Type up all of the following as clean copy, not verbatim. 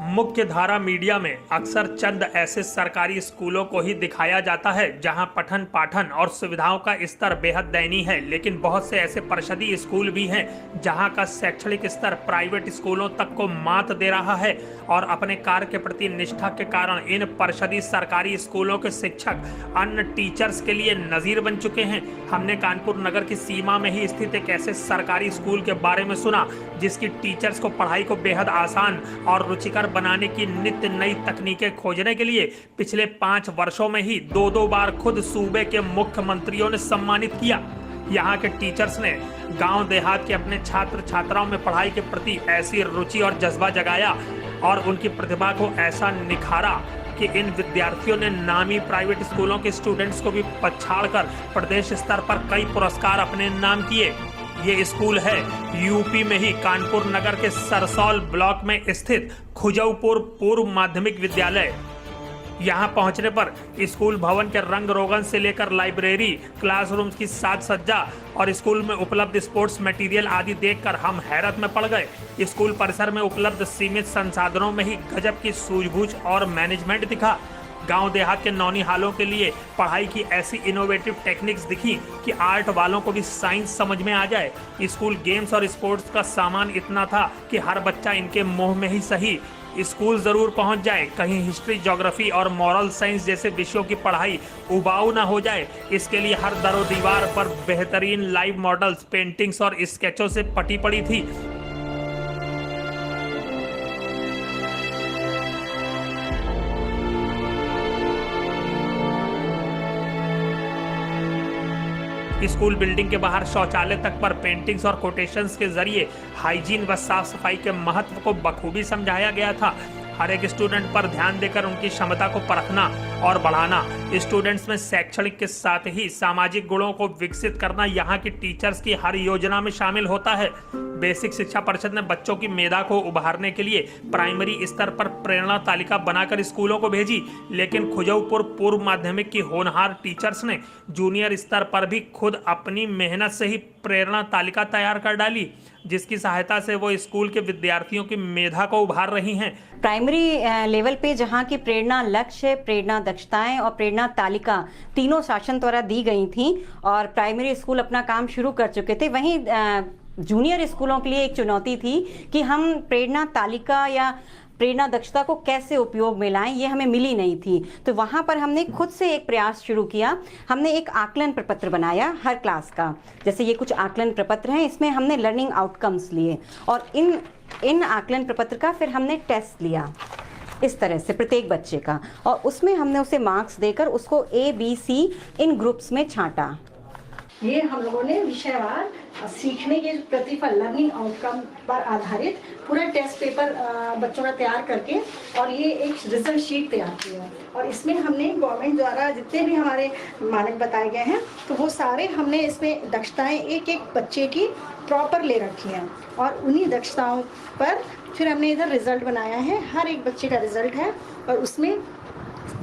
मुख्य धारा मीडिया में अक्सर चंद ऐसे सरकारी स्कूलों को ही दिखाया जाता है जहां पठन पाठन और सुविधाओं का स्तर बेहद दयनीय है, लेकिन बहुत से ऐसे परिषदीय स्कूल भी हैं जहां का शैक्षणिक स्तर प्राइवेट स्कूलों तक को मात दे रहा है। और अपने कार्य के प्रति निष्ठा के कारण इन परिषदीय सरकारी स्कूलों के शिक्षक अन्य टीचर्स के लिए नजीर बन चुके हैं। हमने कानपुर नगर की सीमा में ही स्थित एक ऐसे सरकारी स्कूल के बारे में सुना जिसकी टीचर्स को पढ़ाई को बेहद आसान और रुचिकर बनाने की नित्य नई तकनीकें खोजने के लिए पिछले 5 वर्षों में ही 2 बार खुद सूबे के मुख्यमंत्रियों ने सम्मानित किया। यहाँ के टीचर्स ने गांव देहात के अपने छात्र छात्राओं में पढ़ाई के प्रति ऐसी रुचि और जज्बा जगाया और उनकी प्रतिभा को ऐसा निखारा कि इन विद्यार्थियों ने नामी प्राइवेट स्कूलों के स्टूडेंट्स को भी पछाड़कर प्रदेश स्तर पर कई पुरस्कार अपने नाम किए। ये स्कूल है यूपी में ही कानपुर नगर के सरसौल ब्लॉक में स्थित खुजौपुर पूर्व माध्यमिक विद्यालय। यहाँ पहुँचने पर स्कूल भवन के रंग रोगन से लेकर लाइब्रेरी, क्लासरूम की साज सज्जा और स्कूल में उपलब्ध स्पोर्ट्स मटेरियल आदि देखकर हम हैरत में पड़ गए। स्कूल परिसर में उपलब्ध सीमित संसाधनों में ही गजब की सूझबूझ और मैनेजमेंट दिखा। गांव देहात के नौनिहालों के लिए पढ़ाई की ऐसी इनोवेटिव टेक्निक्स दिखी कि आर्ट वालों को भी साइंस समझ में आ जाए। स्कूल गेम्स और स्पोर्ट्स का सामान इतना था कि हर बच्चा इनके मोह में ही सही स्कूल जरूर पहुंच जाए। कहीं हिस्ट्री, ज्योग्राफी और मॉरल साइंस जैसे विषयों की पढ़ाई उबाऊ ना हो जाए, इसके लिए हर दरो दीवार पर बेहतरीन लाइव मॉडल्स, पेंटिंग्स और स्केचों से पटी पड़ी थी। स्कूल बिल्डिंग के बाहर शौचालय तक पर पेंटिंग्स और कोटेशंस के जरिए हाइजीन व साफ सफाई के महत्व को बखूबी समझाया गया था। हर एक स्टूडेंट पर ध्यान देकर उनकी क्षमता को परखना और बढ़ाना, स्टूडेंट्स में शैक्षणिक के साथ ही सामाजिक गुणों को विकसित करना यहाँ की टीचर्स की हर योजना में शामिल होता है। बेसिक शिक्षा परिषद ने बच्चों की मेधा को उभारने के लिए प्राइमरी स्तर पर प्रेरणा तालिका बनाकर स्कूलों को भेजी, लेकिन खुजौपुर पूर्व माध्यमिक की होनहार टीचर्स ने जूनियर स्तर पर भी खुद अपनी मेहनत से ही प्रेरणा तालिका तैयार कर डाली, जिसकी सहायता से वो स्कूल के विद्यार्थियों की मेधा को उभार रही हैं। प्राइमरी लेवल पे जहाँ की प्रेरणा लक्ष्य, प्रेरणा दक्षताएं और प्रेरणा तालिका तीनों शासन द्वारा दी गई थी और प्राइमरी स्कूल अपना काम शुरू कर चुके थे। वहीं जूनियर स्कूलों के लिए एक चुनौती थी कि हम प्रेरणा तालिका या प्रेरणा दक्षता को कैसे उपयोग में लाएं, ये हमें मिली नहीं थी। तो वहाँ पर हमने खुद से एक प्रयास शुरू किया। हमने एक आकलन प्रपत्र बनाया हर क्लास का। जैसे ये कुछ आकलन प्रपत्र हैं, इसमें हमने लर्निंग आउटकम्स लिए और इन आकलन प्रपत्र का फिर हमने टेस्ट लिया इस तरह से प्रत्येक बच्चे का, और उसमें हमने उसे मार्क्स देकर उसको ABC इन ग्रुप्स में छांटा। ये हम लोगों ने विषयवार सीखने के प्रतिफल लर्निंग आउटकम पर आधारित पूरा टेस्ट पेपर बच्चों का तैयार करके और ये एक रिजल्ट शीट तैयार किया और इसमें हमने गवर्नमेंट द्वारा जितने भी हमारे मानक बताए गए हैं तो वो सारे हमने इसमें दक्षताएं एक एक बच्चे की प्रॉपर ले रखी हैं और उन्हीं दक्षताओं पर फिर हमने इधर रिजल्ट बनाया है। हर एक बच्चे का रिजल्ट है और उसमें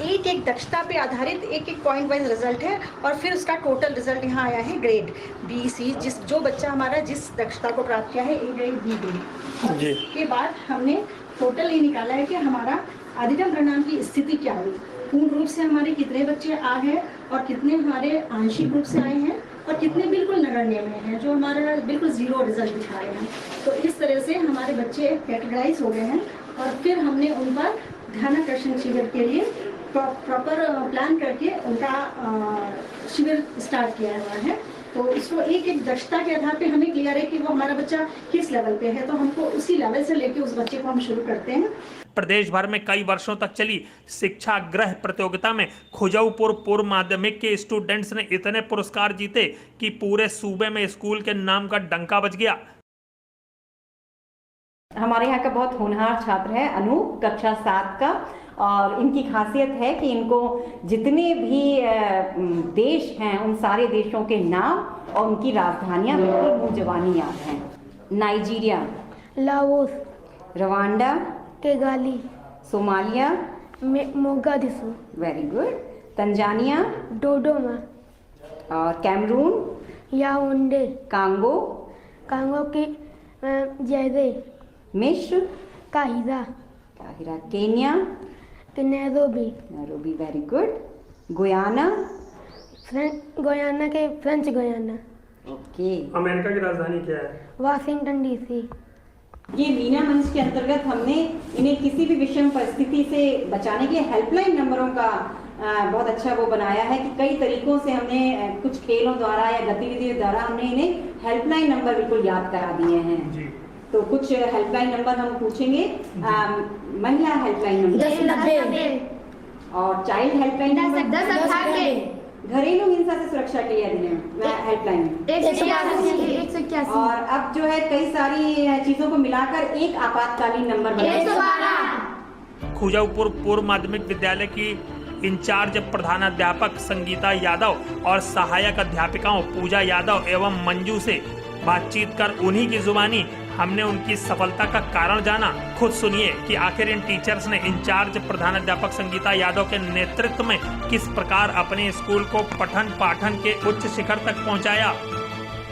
एक एक दक्षता पे आधारित एक एक पॉइंट वाइज रिजल्ट है और फिर उसका टोटल रिजल्ट यहाँ आया है ग्रेड BC, जो बच्चा हमारा जिस दक्षता को प्राप्त किया है A ग्रेड B ग्रेड के बाद हमने टोटल ये निकाला है कि हमारा अधिगम परिणाम की स्थिति क्या हुई, पूर्ण रूप से हमारे कितने बच्चे आ गए और कितने हमारे आंशिक रूप से आए हैं और कितने बिल्कुल नगण्य में हैं जो हमारा बिल्कुल 0 रिजल्ट दिखा रहे हैं। तो इस तरह से हमारे बच्चे कैटेगराइज हो गए हैं और फिर हमने उन पर ध्यानाकर्षण शिविर के लिए प्रॉपर प्लान करके उनका शिविर स्टार्ट किया हुआ है। तो इसको एक एक दक्षता के आधार पे हमें क्लियर है कि वो हमारा बच्चा किस लेवल पे है, तो हमको उसी लेवल से लेके उस बच्चे को हम शुरू करते हैं। प्रदेश भर में कई वर्षों तक चली शिक्षा ग्रह प्रतियोगिता में खुजौपुर पूर्व माध्यमिक के स्टूडेंट्स ने इतने पुरस्कार जीते कि पूरे सूबे में स्कूल के नाम का डंका बज गया। हमारे यहाँ का बहुत होनहार छात्र है अनूप, कक्षा 7 का, और इनकी खासियत है कि इनको जितने भी देश हैं उन सारे देशों के नाम और उनकी राजधानियाँ बिल्कुल मुँह ज़बानी याद हैं। Nigeria, Laos, Rwanda, Kigali, Somalia, Mogadishu, very good, Tanzania, Dodoma, और कैमरून, याओंडे, कांगो, कांगो की जैदे, मिस्र, काहिदा, काहिरा। Kenya, Nairobi, Nairobi, very good. Guyana, Guyana के फ्रेंच गुयाना। ओके। अमेरिका की राजधानी क्या है? Washington DC. ये मीना मंच के अंतर्गत हमने इन्हें किसी भी विषम परिस्थिति से बचाने के लिए हेल्पलाइन नंबरों का बहुत अच्छा वो बनाया है कि कई तरीकों से हमने कुछ खेलों द्वारा या गतिविधियों द्वारा हमने इन्हें हेल्पलाइन नंबर बिल्कुल याद करा दिए हैं जी। तो कुछ हेल्पलाइन नंबर हम पूछेंगे। महिला हेल्पलाइन नंबर और चाइल्ड हेल्पलाइन नंबर, घरेलू हिंसा से सुरक्षा के लिए हेल्पलाइन, 181। और अब जो है कई सारी चीजों को मिलाकर एक आपातकालीन नंबर बनाया। खुजाऊपुर पूर्व माध्यमिक विद्यालय की इंचार्ज प्रधानाध्यापक संगीता यादव और सहायक अध्यापिकाओं पूजा यादव एवं मंजू से बातचीत कर उन्हीं की जुबानी हमने उनकी सफलता का कारण जाना। खुद सुनिए कि आखिर इन टीचर्स ने इंचार्ज प्रधानाध्यापक संगीता यादव के नेतृत्व में किस प्रकार अपने स्कूल को पठन पाठन के उच्च शिखर तक पहुंचाया।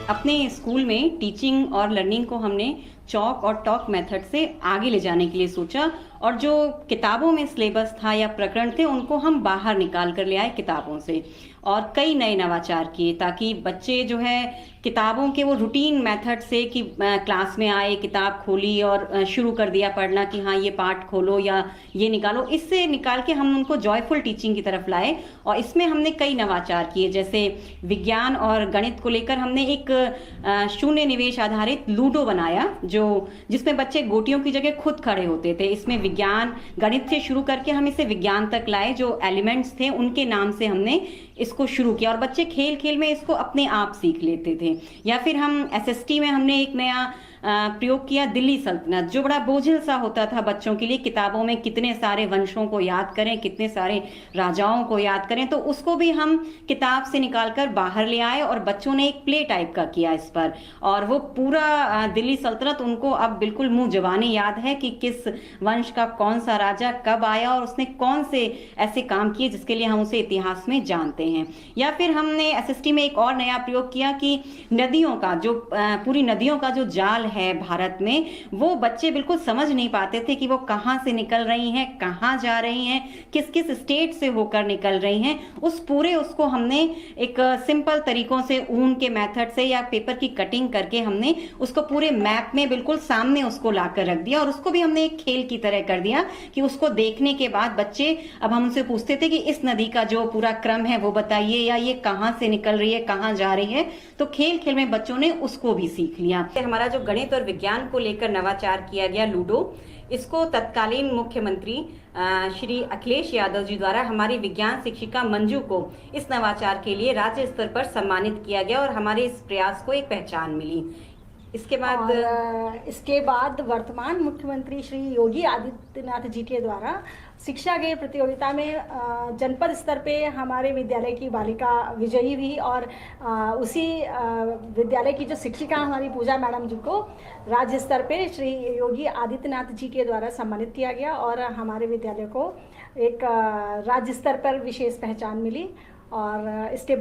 अपने स्कूल में टीचिंग और लर्निंग को हमने चॉक और टॉक मेथड से आगे ले जाने के लिए सोचा, और जो किताबों में सिलेबस था या प्रकरण थे उनको हम बाहर निकाल कर ले आए किताबों से, और कई नए नवाचार किए ताकि बच्चे जो है किताबों के वो रूटीन मेथड से कि क्लास में आए, किताब खोली और शुरू कर दिया पढ़ना कि हाँ ये पार्ट खोलो या ये निकालो, इससे निकाल के हम उनको जॉयफुल टीचिंग की तरफ लाए। और इसमें हमने कई नवाचार किए, जैसे विज्ञान और गणित को लेकर हमने एक शून्य निवेश आधारित लूडो बनाया जिसमें बच्चे गोटियों की जगह खुद खड़े होते थे। इसमें विज्ञान गणित से शुरू करके हम इसे विज्ञान तक लाए, जो एलिमेंट्स थे उनके नाम से हमने इसको शुरू किया और बच्चे खेल खेल में इसको अपने आप सीख लेते थे। या फिर हम एसएसटी में हमने एक नया प्रयोग किया, दिल्ली सल्तनत, जो बड़ा बोझिल सा होता था बच्चों के लिए, किताबों में कितने सारे वंशों को याद करें, कितने सारे राजाओं को याद करें, तो उसको भी हम किताब से निकालकर बाहर ले आए और बच्चों ने एक प्ले टाइप का किया इस पर, और वो पूरा दिल्ली सल्तनत उनको अब बिल्कुल मुंह जबानी याद है कि किस वंश का कौन सा राजा कब आया और उसने कौन से ऐसे काम किए जिसके लिए हम उसे इतिहास में जानते हैं। या फिर हमने एसएसटी में एक और नया प्रयोग किया कि नदियों का जो पूरी नदियों का जो जाल है भारत में, वो बच्चे बिल्कुल समझ नहीं पाते थे कि वो कहां से निकल रही हैं, कहां जा रही हैं, किस किस स्टेट से होकर निकल रही हैं। उसको हमने एक सिंपल तरीकों से ऊन के मेथड से या पेपर की कटिंग करके हमने उसको पूरे मैप में बिल्कुल सामने उसको लाकर रख दिया, और उसको भी हमने एक खेल की तरह कर दिया कि उसको देखने के बाद बच्चे, अब हम उनसे पूछते थे कि इस नदी का जो पूरा क्रम है वो बताइए, या ये कहां से निकल रही है, कहां जा रही है, तो खेल खेल में बच्चों ने उसको भी सीख लिया। हमारा जो गणित और विज्ञान को लेकर नवाचार किया गया लूडो, इसको तत्कालीन मुख्यमंत्री श्री अखिलेश यादव जी द्वारा हमारी विज्ञान शिक्षिका मंजू को इस नवाचार के लिए राज्य स्तर पर सम्मानित किया गया और हमारे इस प्रयास को एक पहचान मिली। इसके बाद वर्तमान मुख्यमंत्री श्री योगी आदित्यनाथ जी के द्वारा शिक्षा के प्रतियोगिता में जनपद स्तर पे हमारे विद्यालय की बालिका विजयी हुई, और उसी विद्यालय की जो शिक्षिका हमारी पूजा मैडम जी को राज्य स्तर पे श्री योगी आदित्यनाथ जी के द्वारा सम्मानित किया गया, और हमारे विद्यालय को एक राज्य स्तर पर विशेष पहचान मिली। और इसके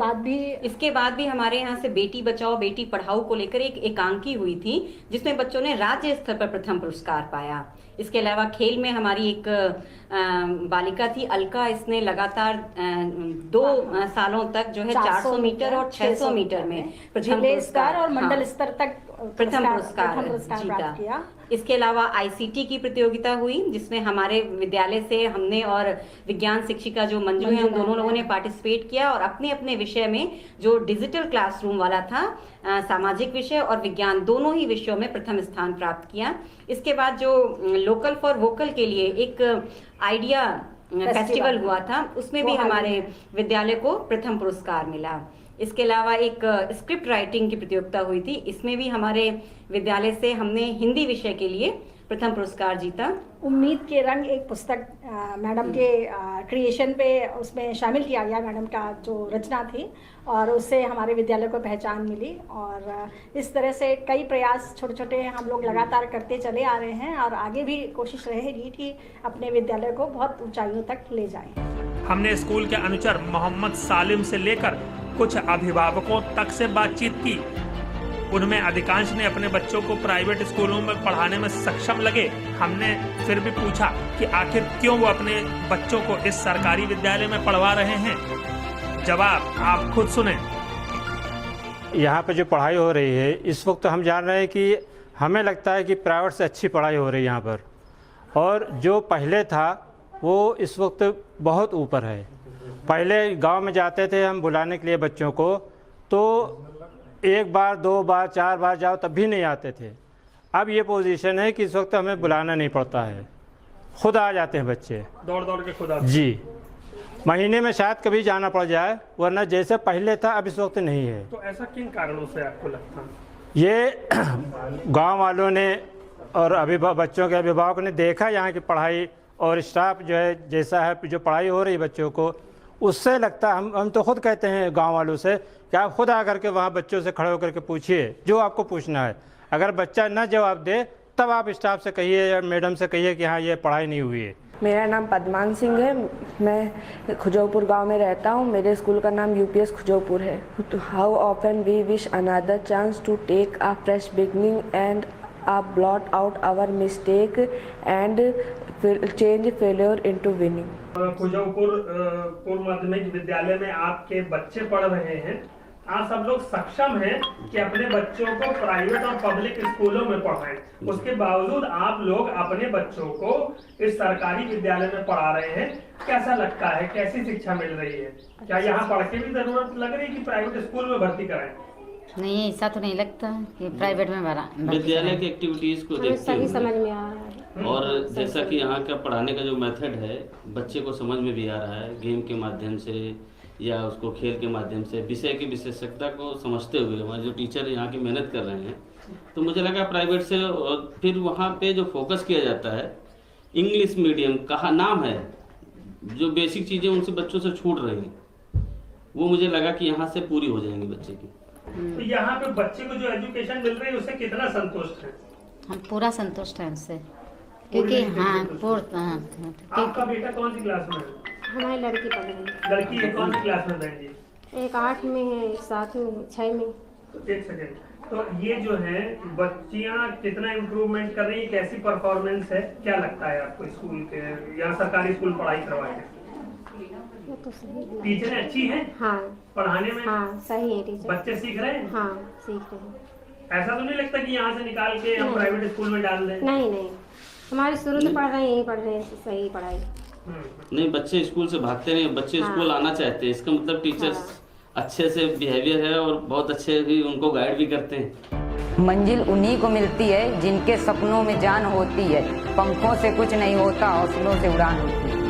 बाद भी हमारे यहाँ से बेटी बचाओ बेटी पढ़ाओ को लेकर एक एकांकी हुई थी, जिसमें बच्चों ने राज्य स्तर पर प्रथम पुरस्कार पाया। इसके अलावा खेल में हमारी एक बालिका थी अलका, इसने लगातार 2 सालों तक जो है 400 मीटर और 600 मीटर में प्रथम पुरस्कार और मंडल स्तर तक प्रथम पुरस्कार जीता। इसके अलावा आईसीटी की प्रतियोगिता हुई, जिसमें हमारे विद्यालय से हमने और विज्ञान शिक्षिका जो मंजू है, हम दोनों लोगों ने पार्टिसिपेट किया और अपने अपने विषय में जो डिजिटल क्लासरूम वाला था, सामाजिक विषय और विज्ञान दोनों ही विषयों में प्रथम स्थान प्राप्त किया। इसके बाद जो लोकल फॉर वोकल के लिए एक आइडिया फेस्टिवल हुआ था, उसमें भी हमारे विद्यालय को प्रथम पुरस्कार मिला। इसके अलावा एक स्क्रिप्ट राइटिंग की प्रतियोगिता हुई थी, इसमें भी हमारे विद्यालय से हमने हिंदी विषय के लिए प्रथम पुरस्कार जीता। उम्मीद के रंग एक पुस्तक मैडम के क्रिएशन पे उसमें शामिल किया गया, मैडम का जो रचना थी, और उससे हमारे विद्यालय को पहचान मिली। और इस तरह से कई प्रयास छोटे छोटे हम लोग लगातार करते चले आ रहे हैं, और आगे भी कोशिश रहेगी कि अपने विद्यालय को बहुत ऊंचाइयों तक ले जाएं। हमने स्कूल के अनुचर मोहम्मद सालिम से लेकर कुछ अभिभावकों तक से बातचीत की। उनमें अधिकांश ने अपने बच्चों को प्राइवेट स्कूलों में पढ़ाने में सक्षम लगे। हमने फिर भी पूछा कि आखिर क्यों वो अपने बच्चों को इस सरकारी विद्यालय में पढ़वा रहे हैं। जवाब आप खुद सुने। यहाँ पे जो पढ़ाई हो रही है इस वक्त हम जान रहे हैं कि हमें लगता है कि प्राइवेट से अच्छी पढ़ाई हो रही है यहाँ पर, और जो पहले था वो इस वक्त बहुत ऊपर है। पहले गांव में जाते थे हम बुलाने के लिए बच्चों को, तो एक बार 2 बार 4 बार जाओ तब भी नहीं आते थे। अब ये पोजीशन है कि इस वक्त हमें बुलाना नहीं पड़ता है, खुद आ जाते हैं बच्चे दौड़ दौड़ के खुद आते। जी, महीने में शायद कभी जाना पड़ जाए, वरना जैसे पहले था अब इस वक्त नहीं है। तो ऐसा किन कारणों से आपको लगता है? ये गांव वालों ने और बच्चों के अभिभावक ने देखा यहाँ की पढ़ाई और स्टाफ जो है जैसा है, जो पढ़ाई हो रही है बच्चों को, उससे लगता है हम तो खुद कहते हैं गांव वालों से कि आप खुद आकर के वहाँ बच्चों से खड़े होकर के पूछिए जो आपको पूछना है। अगर बच्चा न जवाब दे तब आप स्टाफ से कहिए या मैडम से कहिए कि हाँ ये पढ़ाई नहीं हुई है। मेरा नाम पद्मान सिंह है, मैं खुजौपुर गांव में रहता हूं। मेरे स्कूल का नाम यूपीएस खुजौपुर है। How often we wish another chance to take a fresh beginning and a blot out our mistake and change failure into winning. Khujaupur पूर्व माध्यमिक विद्यालय में आपके बच्चे पढ़ रहे हैं। आप सब लोग सक्षम हैं कि अपने बच्चों को प्राइवेट और पब्लिक स्कूलों में पढ़ाएं। उसके बावजूद आप लोग अपने बच्चों को इस सरकारी विद्यालय में पढ़ा रहे हैं। कैसा लगता है, कैसी शिक्षा मिल रही है? क्या यहाँ पढ़ के भी जरूरत लग रही है कि प्राइवेट स्कूल में भर्ती कराएं? नहीं, ऐसा तो नहीं लगता कि प्राइवेट में विद्यालय की एक्टिविटीज को देखते सही हुए समझ में आ रहा है, और जैसा कि यहाँ का पढ़ाने का जो मेथड है बच्चे को समझ में भी आ रहा है, गेम के माध्यम से या उसको खेल के माध्यम से विषय की विशेषज्ञता को समझते हुए हमारे जो टीचर यहाँ की मेहनत कर रहे हैं, तो मुझे लगा प्राइवेट से। और फिर वहाँ पे जो फोकस किया जाता है इंग्लिश मीडियम कहा नाम है, जो बेसिक चीज़ें उनसे बच्चों से छूट रही हैं, वो मुझे लगा कि यहाँ से पूरी हो जाएंगी बच्चे की। तो यहाँ पे बच्चे को जो एजुकेशन मिल रही है उससे कितना संतुष्ट है? हम पूरा संतुष्ट हैं उससे, क्योंकि हाँ आपका बेटा कौन सी क्लास में है? हमारी लड़की पढ़ रही है। लड़की है, कौन सी क्लास में बहन जी? एक 8 में है, एक 7 में, 6 में। एक सेकेंड, तो ये जो है बच्चियाँ कितना इम्प्रूवमेंट कर रही है, कैसी परफॉर्मेंस है, क्या लगता है आपको स्कूल के या सरकारी स्कूल पढ़ाई करवाए? ये तो सही है। टीचर अच्छी है हाँ, पढ़ाने में? हाँ सही है टीचर। बच्चे सीख रहे हैं? हाँ सीख रहे हैं। ऐसा तो नहीं लगता कि यहाँ से निकाल के हम प्राइवेट स्कूल में डाल दें? नहीं नहीं, हमारे शुरू से पढ़ रहे हैं, यही पढ़ रहे हैं, सही पढ़ाई। नहीं, बच्चे स्कूल से भागते नहीं, बच्चे स्कूल आना चाहते हैं। इसका मतलब टीचर्स अच्छे से बिहेवियर है और बहुत अच्छे भी उनको गाइड भी करते हैं। मंजिल उन्हीं को मिलती है जिनके सपनों में जान होती है। पंखों से कुछ नहीं होता, हौसलों से उड़ान होती है।